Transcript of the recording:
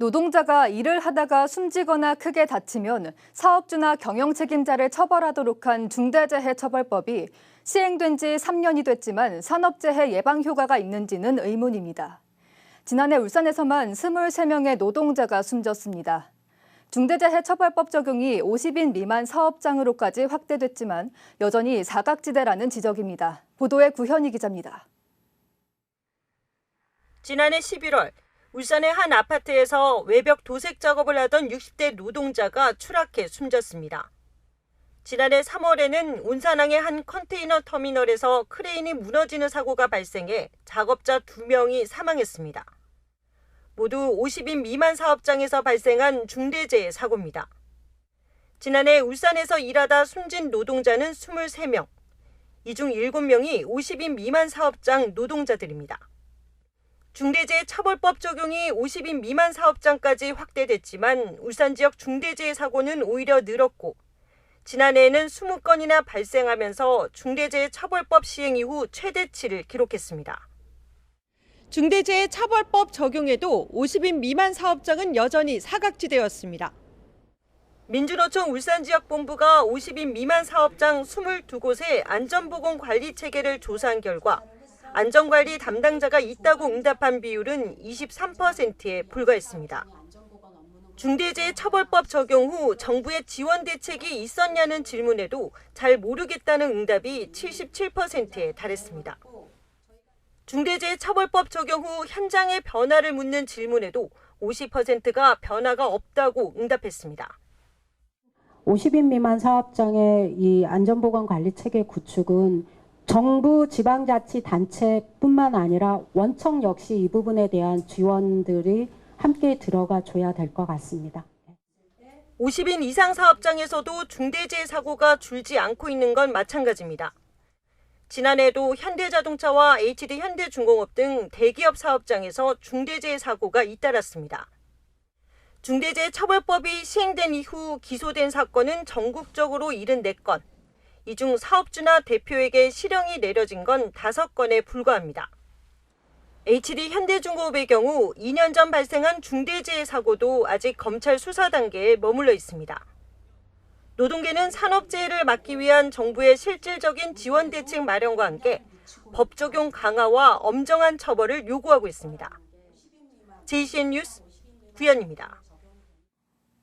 노동자가 일을 하다가 숨지거나 크게 다치면 사업주나 경영 책임자를 처벌하도록 한 중대재해처벌법이 시행된 지 3년이 됐지만 산업재해 예방 효과가 있는지는 의문입니다. 지난해 울산에서만 23명의 노동자가 숨졌습니다. 중대재해처벌법 적용이 50인 미만 사업장으로까지 확대됐지만 여전히 사각지대라는 지적입니다. 보도에 구현희 기자입니다. 지난해 11월 울산의 한 아파트에서 외벽 도색 작업을 하던 60대 노동자가 추락해 숨졌습니다. 지난해 3월에는 온산항의 한 컨테이너 터미널에서 크레인이 무너지는 사고가 발생해 작업자 2명이 사망했습니다. 모두 50인 미만 사업장에서 발생한 중대재해 사고입니다. 지난해 울산에서 일하다 숨진 노동자는 23명, 이 중 7명이 50인 미만 사업장 노동자들입니다. 중대재해처벌법 적용이 50인 미만 사업장까지 확대됐지만 울산 지역 중대재해 사고는 오히려 늘었고 지난해에는 20건이나 발생하면서 중대재해처벌법 시행 이후 최대치를 기록했습니다. 중대재해처벌법 적용에도 50인 미만 사업장은 여전히 사각지대였습니다. 민주노총 울산지역본부가 50인 미만 사업장 22곳의 안전보건관리체계를 조사한 결과 안전관리 담당자가 있다고 응답한 비율은 23%에 불과했습니다. 중대재해처벌법 적용 후 정부의 지원 대책이 있었냐는 질문에도 잘 모르겠다는 응답이 77%에 달했습니다. 중대재해처벌법 적용 후 현장의 변화를 묻는 질문에도 50%가 변화가 없다고 응답했습니다. 50인 미만 사업장의 이 안전보건관리체계 구축은 정부 지방자치단체뿐만 아니라 원청 역시 이 부분에 대한 지원들이 함께 들어가 줘야 될 것 같습니다. 50인 이상 사업장에서도 중대재해 사고가 줄지 않고 있는 건 마찬가지입니다. 지난해에도 현대자동차와 HD현대중공업 등 대기업 사업장에서 중대재해 사고가 잇따랐습니다. 중대재해처벌법이 시행된 이후 기소된 사건은 전국적으로 74건, 이 중 사업주나 대표에게 실형이 내려진 건 5건에 불과합니다. HD현대중공업의 경우 2년 전 발생한 중대재해 사고도 아직 검찰 수사 단계에 머물러 있습니다. 노동계는 산업재해를 막기 위한 정부의 실질적인 지원 대책 마련과 함께 법 적용 강화와 엄정한 처벌을 요구하고 있습니다. JCN 뉴스 구현입니다.